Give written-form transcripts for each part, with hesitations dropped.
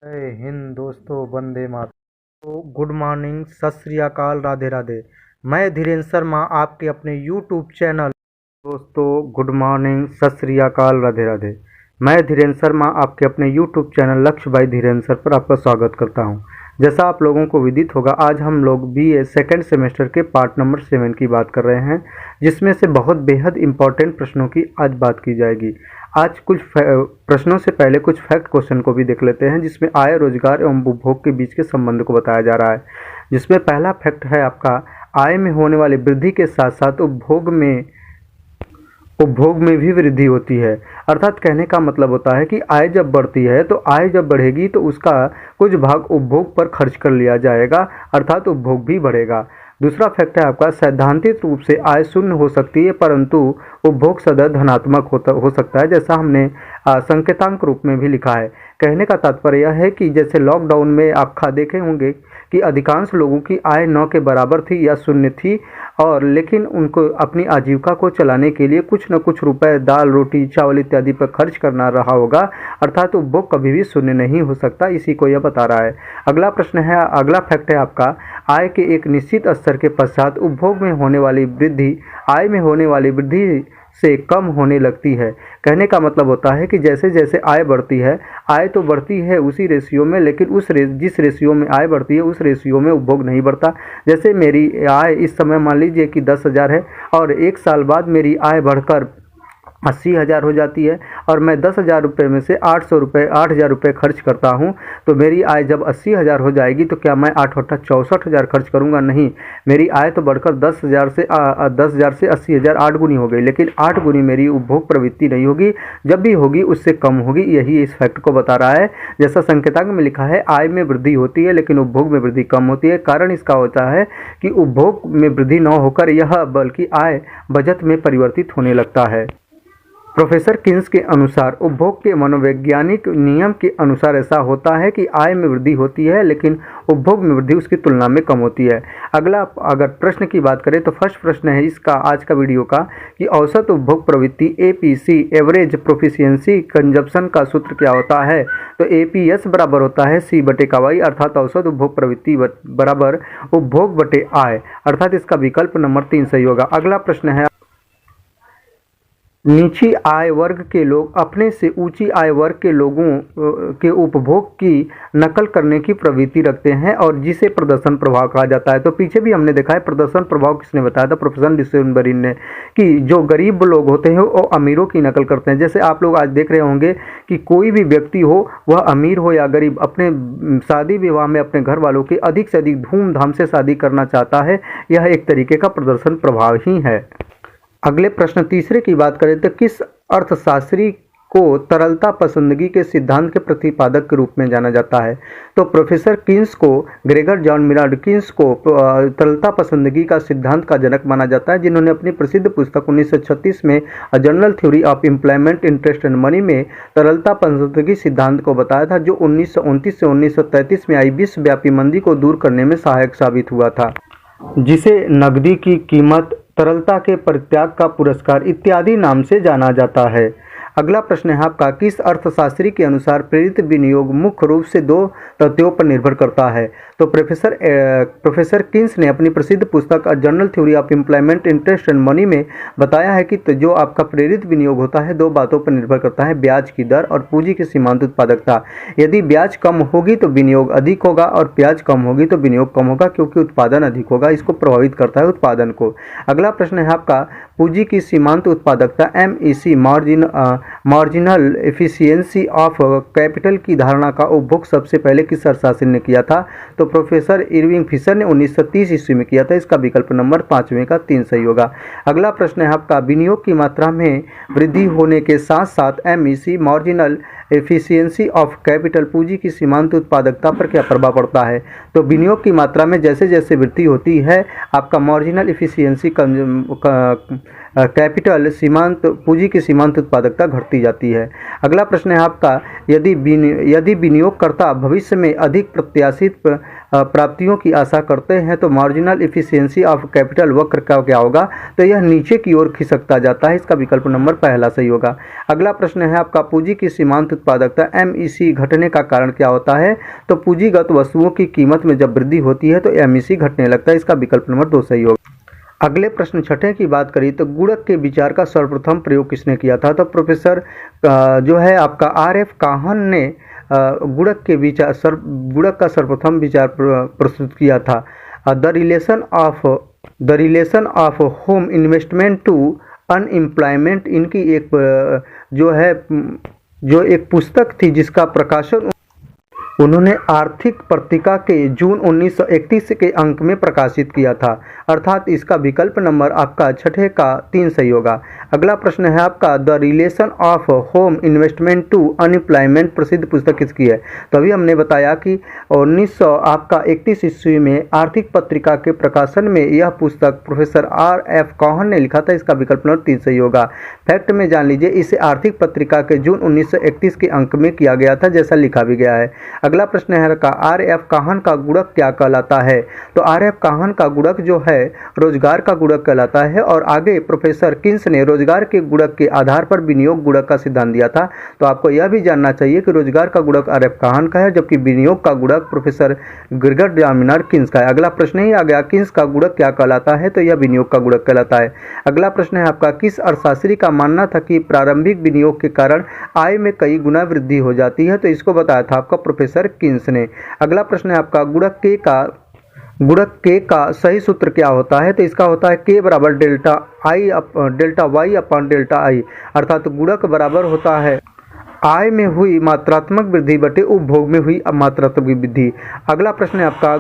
जय हिंद दोस्तों, वंदे मातरम। तो गुड मॉर्निंग, सत श्री अकाल, राधे राधे। मैं धीरेन्द्र शर्मा आपके अपने यूट्यूब चैनल दोस्तों गुड मॉर्निंग, सत श्री अकाल, राधे राधे। मैं धीरेन्द्र शर्मा आपके अपने यूट्यूब चैनल लक्ष्य भाई धीरेन्द्र सर पर आपका स्वागत करता हूं। जैसा आप लोगों को विदित होगा, आज हम लोग बीए सेकेंड सेमेस्टर के पार्ट नंबर 7 की बात कर रहे हैं, जिसमें से बहुत बेहद इंपॉर्टेंट प्रश्नों की आज बात की जाएगी। आज कुछ प्रश्नों से पहले कुछ फैक्ट क्वेश्चन को भी देख लेते हैं, जिसमें आय, रोजगार एवं उपभोग के बीच के संबंध को बताया जा रहा है। जिसमें पहला फैक्ट है आपका, आय में होने वाली वृद्धि के साथ साथ उपभोग में भी वृद्धि होती है। अर्थात कहने का मतलब होता है कि आय जब बढ़ती है तो आय जब बढ़ेगी तो उसका कुछ भाग उपभोग पर खर्च कर लिया जाएगा, अर्थात उपभोग भी बढ़ेगा। दूसरा फैक्ट है आपका, सैद्धांतिक रूप से आय शून्य हो सकती है परंतु उपभोग सदा धनात्मक हो सकता है, जैसा हमने संकेतांक रूप में भी लिखा है। कहने का तात्पर्य यह है कि जैसे लॉकडाउन में आप देखे होंगे कि अधिकांश लोगों की आय 9 के बराबर थी या शून्य थी, और लेकिन उनको अपनी आजीविका को चलाने के लिए कुछ न कुछ रुपए दाल, रोटी, चावल इत्यादि पर खर्च करना रहा होगा, अर्थात उपभोग कभी भी शून्य नहीं हो सकता, इसी को यह बता रहा है। अगला प्रश्न है, अगला फैक्ट है आपका, आय के एक निश्चित स्तर के पश्चात उपभोग में होने वाली वृद्धि आय में होने वाली वृद्धि से कम होने लगती है। कहने का मतलब होता है कि जैसे जैसे आय बढ़ती है, आय तो बढ़ती है उसी रेशियो में, लेकिन जिस रेशियो में आय बढ़ती है उस रेशियो में उपभोग नहीं बढ़ता। जैसे मेरी आय इस समय मान लीजिए कि 10,000 है और 1 साल बाद मेरी आय बढ़कर 80,000 हो जाती है और मैं 10,000 रुपये में से 8,000 रुपये खर्च करता हूं, तो मेरी आय जब 80,000 हो जाएगी तो क्या मैं 8 × 64,000 खर्च करूंगा? नहीं, मेरी आय तो बढ़कर 10,000 से 80,000 8 गुनी हो गई, लेकिन 8 गुनी मेरी उपभोग प्रवृत्ति नहीं होगी, जब भी होगी उससे कम होगी। यही इस फैक्ट को बता रहा है। जैसा संकेतांक में लिखा है, आय में वृद्धि होती है लेकिन उपभोग में वृद्धि कम होती है। कारण इसका होता है कि उपभोग में वृद्धि न होकर यह बल्कि आय बचत में परिवर्तित होने लगता है। प्रोफेसर किन्स के अनुसार उपभोग के मनोवैज्ञानिक नियम के अनुसार ऐसा होता है कि आय में वृद्धि होती है लेकिन उपभोग में वृद्धि उसकी तुलना में कम होती है। अगला अगर प्रश्न की बात करें तो फर्स्ट प्रश्न है इसका आज का वीडियो का कि औसत उपभोग प्रवृत्ति एपीसी एवरेज प्रोफिशिएंसी कंजप्शन का सूत्र क्या होता है? तो एपीएस बराबर होता है C/Y, अर्थात औसत उपभोग प्रवृत्ति बराबर उपभोग बटे आय, अर्थात इसका विकल्प नंबर 3 सही होगा। अगला प्रश्न है, नीची आय वर्ग के लोग अपने से ऊंची आय वर्ग के लोगों के उपभोग की नकल करने की प्रवृत्ति रखते हैं और जिसे प्रदर्शन प्रभाव कहा जाता है। तो पीछे भी हमने देखा है प्रदर्शन प्रभाव किसने बताया था? प्रोफेसर डिसेम्बरिन ने, कि जो गरीब लोग होते हैं वो अमीरों की नकल करते हैं। जैसे आप लोग आज देख रहे होंगे कि कोई भी व्यक्ति हो, वह अमीर हो या गरीब, अपने शादी विवाह में अपने घर वालों की अधिक से अधिक धूमधाम से शादी करना चाहता है। यह एक तरीके का प्रदर्शन प्रभाव ही है। अगले प्रश्न तीसरे की बात करें तो किस अर्थशास्त्री को तरलता पसंदगी के सिद्धांत के प्रतिपादक के रूप में जाना जाता है? तो प्रोफेसर किन्स को, ग्रेगर जॉन मिलार्ड किन्स को तरलता पसंदगी का सिद्धांत का जनक माना जाता है, जिन्होंने अपनी प्रसिद्ध पुस्तक 1936 में a general theory of employment, interest and money में तरलता पसंदगी सिद्धांत को बताया था, जो 1929 से 1933 में आई विश्वव्यापी मंदी को दूर करने में सहायक साबित हुआ था, जिसे नकदी की कीमत, तरलता के परित्याग का पुरस्कार इत्यादि नाम से जाना जाता है। अगला प्रश्न है आपका, किस अर्थशास्त्री के अनुसार प्रेरित विनियोग मुख्य रूप से 2 तथ्यों पर निर्भर करता है? तो प्रोफेसर किन्स ने अपनी प्रसिद्ध पुस्तक a general theory of employment, interest and money में बताया है कि जो आपका प्रेरित विनियोग होता है 2 बातों पर निर्भर करता है, ब्याज की दर और पूंजी की सीमांत उत्पादकता। यदि ब्याज कम होगी तो विनियोग अधिक होगा और ब्याज कम होगी तो विनियोग कम होगा, क्योंकि उत्पादन अधिक होगा। इसको प्रभावित करता है उत्पादन को। अगला प्रश्न है आपका, पूंजी की सीमांत उत्पादकता MEC marginal efficiency of capital की धारणा का उपभोग सबसे पहले किस अर्थशास्त्री ने किया था? तो प्रोफेसर इरविंग फिशर ने 1930 ईस्वी में किया था। इसका विकल्प नंबर 5वें का 3 सही होगा। अगला प्रश्न है आपका, विनियोग की मात्रा में वृद्धि होने के साथ साथ MEC marginal efficiency of capital पूंजी की सीमांत उत्पादकता पर क्या प्रभाव पड़ता है? तो विनियोग की मात्रा में जैसे जैसे वृद्धि होती है आपका मार्जिनल एफिशिएंसी कैपिटल सीमांत पूंजी की सीमांत उत्पादकता घटती जाती है। अगला प्रश्न है आपका, यदि विनियोगकर्ता भविष्य में अधिक प्रत्याशित प्राप्तियों की आशा करते हैं तो मार्जिनल इफिशियंसी ऑफ कैपिटल वक्र का क्या होगा? तो यह नीचे की ओर खिसकता जाता है। इसका विकल्प नंबर पहला सही होगा। अगला प्रश्न है आपका, पूंजी की सीमांत उत्पादकता MEC घटने का कारण क्या होता है? तो पूंजीगत वस्तुओं की कीमत में जब वृद्धि होती है तो MEC घटने लगता है। इसका विकल्प नंबर 2 सही होगा। अगले प्रश्न छठे की बात करें तो गुणक के विचार का सर्वप्रथम प्रयोग किसने किया था? तो प्रोफेसर जो है आपका RF काहन ने गुणक का सर्वप्रथम विचार प्रस्तुत किया था। The relation of home investment to unemployment इनकी जो एक पुस्तक थी जिसका प्रकाशन उन्होंने आर्थिक पत्रिका के जून 1931 के अंक में प्रकाशित किया था। अर्थात इसका विकल्प नंबर आपका छठे का 3 सही होगा। अगला प्रश्न है आपका, the relation of home investment to unemployment प्रसिद्ध पुस्तक किसकी है? तो अभी हमने बताया कि 1931 ईस्वी में आर्थिक पत्रिका के प्रकाशन में यह पुस्तक प्रोफेसर RF काहन ने लिखा था। इसका विकल्प नंबर 3 सही होगा। फैक्ट में जान लीजिए, इसे आर्थिक पत्रिका के जून 1931 के अंक में किया गया था, जैसा लिखा भी गया है। अगला प्रश्न है का, RF काहन का गुणक क्या कहलाता है? तो RF काहन का गुणक जो है रोजगार का गुणक कहलाता है। और आगे प्रोफेसर किन्स ने रोजगार के गुणक के आधार पर विनियोग गुणक का सिद्धांत दिया था। तो आपको यह भी जानना चाहिए कि रोजगार का गुणक RF काहन का है, जबकि विनियोग का गुणक प्रोफेसर ग्रिगर्ड डायमंड किन्स का है। अगला प्रश्न ही आ गया, किन्स का गुणक क्या कहलाता है? तो यह विनियोग का गुणक कहलाता है। अगला प्रश्न है आपका, किस अर्थशास्त्री का मानना था कि प्रारंभिक विनियोग के कारण आय में कई गुना वृद्धि हो जाती है? तो इसको बताया था आपका प्रोफेसर किन्स ने। अगला प्रश्न है आपका, गुणक के का सही सूत्र क्या होता है? तो इसका होता है K बराबर डेल्टा y अपॉन डेल्टा आई। अर्थात गुणक बराबर होता है आय में हुई मात्रात्मक वृद्धि बटे उपभोग में हुई मात्रात्मक वृद्धि। अगला प्रश्न है आपका,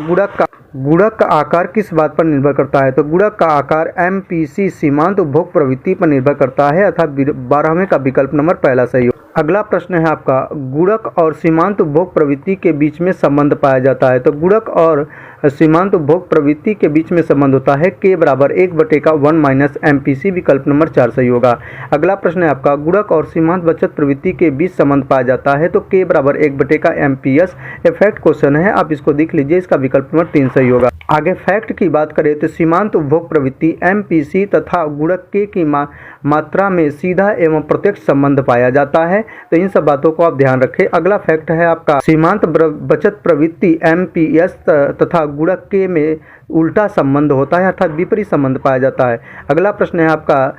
गुणक का आकार किस बात पर निर्भर करता है? तो गुणक का आकार MPC सीमांत उपभोग प्रवृत्ति पर निर्भर करता है। अर्थात 12वें का विकल्प नंबर पहला सही हो। अगला प्रश्न है आपका, गुणक और सीमांत उपभोग प्रवृत्ति के बीच में संबंध पाया जाता है। तो गुणक और सीमांत उपभोग प्रवृत्ति के बीच में संबंध होता है K बराबर 1/1 माइनस MPC। विकल्प नंबर 4 सही होगा। अगला प्रश्न है आपका, गुणक और सीमांत बचत प्रवृत्ति के बीच संबंध पाया जाता है। तो K बराबर 1/MPS। ये फैक्ट क्वेश्चन है, आप इसको देख लीजिए। इसका विकल्प नंबर 3 सही होगा। आगे फैक्ट की बात करें तो सीमांत उपभोग प्रवृत्ति MPC तथा गुणक K की मात्रा में सीधा एवं प्रत्यक्ष संबंध पाया जाता है। तो इन सब बातों को आप ध्यान रखें। अगला फैक्ट है आपका, सीमांत बचत प्रवृत्ति MPS तथा गुणक K में उल्टा संबंध होता है, अर्थात विपरीत संबंध पाया जाता है। अगला प्रश्न है आपका,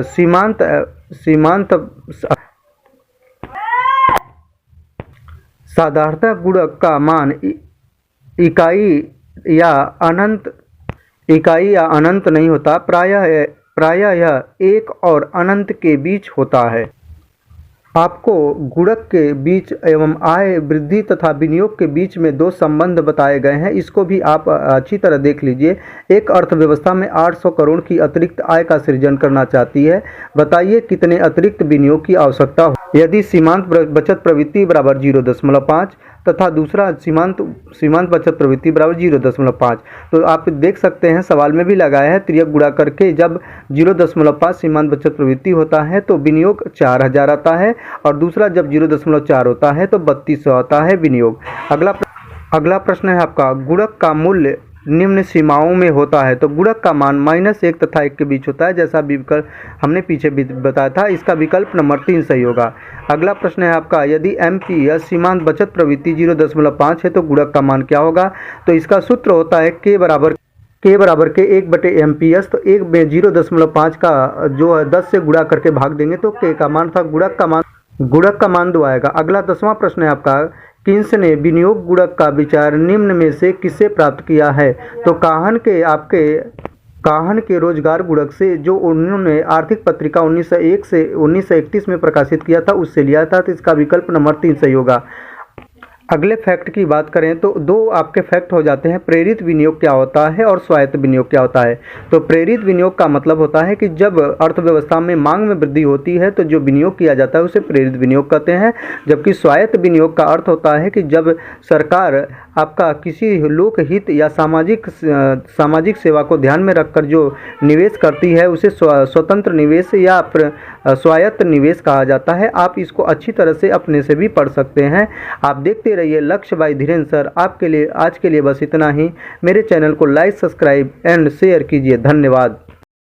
सीमांत साधारणतः गुणक का मान इकाई या अनंत नहीं होता, प्रायः यह 1 और अनंत के बीच होता है। आपको गुणक के बीच एवं आय वृद्धि तथा विनियोग के बीच में 2 संबंध बताए गए हैं। इसको भी आप अच्छी तरह देख लीजिए। एक अर्थव्यवस्था में 800 करोड़ की अतिरिक्त आय का सृजन करना चाहती है, बताइए कितने अतिरिक्त विनियोग की आवश्यकता हो? यदि सीमांत बचत प्रवृत्ति बराबर 0.5 तथा दूसरा सीमांत बचत प्रवृत्ति बराबर 0.5। तो आप देख सकते हैं सवाल में भी लगाया है, तिर्यक गुणा करके जब 0.5 सीमांत बचत प्रवृत्ति होता है तो विनियोग 4000 आता है, और दूसरा जब 0.4 होता है तो 3200 आता है विनियोग। अगला प्रश्न है आपका, गुणक का मूल्य निम्न सीमाओं में होता है। तो गुणक का मान -1 तथा 1 के बीच होता है, जैसा विकल्प हमने पीछे बताया था। इसका विकल्प नंबर 3 सही होगा। अगला प्रश्न है आपका, यदि MPS सीमांत बचत प्रवृत्ति 0.5 है तो गुणक का मान क्या होगा? तो इसका सूत्र होता है K बराबर के 1/MPS। तो 1 में 0.5 का जो है 10 से गुणा करके भाग देंगे तो K का मान था, गुणक का मान 2 आएगा। अगला 10वां प्रश्न है आपका, किन्स ने विनियोग गुणक का विचार निम्न में से किससे प्राप्त किया है? तो काहन के रोजगार गुणक से, जो उन्होंने आर्थिक पत्रिका 1901 से 1931 में प्रकाशित किया था, उससे लिया था। तो इसका विकल्प नंबर 3 सही होगा। अगले फैक्ट की बात करें तो 2 आपके फैक्ट हो जाते हैं, प्रेरित विनियोग क्या होता है और स्वायत्त विनियोग क्या होता है। तो प्रेरित विनियोग का मतलब होता है कि जब अर्थव्यवस्था में मांग में वृद्धि होती है तो जो विनियोग किया जाता है उसे प्रेरित विनियोग कहते हैं, जबकि स्वायत्त विनियोग का अर्थ होता है कि जब सरकार आपका किसी लोकहित या सामाजिक सेवा को ध्यान में रखकर जो निवेश करती है उसे स्वतंत्र निवेश या स्वायत्त निवेश कहा जाता है। आप इसको अच्छी तरह से अपने से भी पढ़ सकते हैं। आप देखते रहिए लक्ष्य बाय धीरेन्द्र सर। आपके लिए आज के लिए बस इतना ही। मेरे चैनल को लाइक, सब्सक्राइब एंड शेयर कीजिए। धन्यवाद।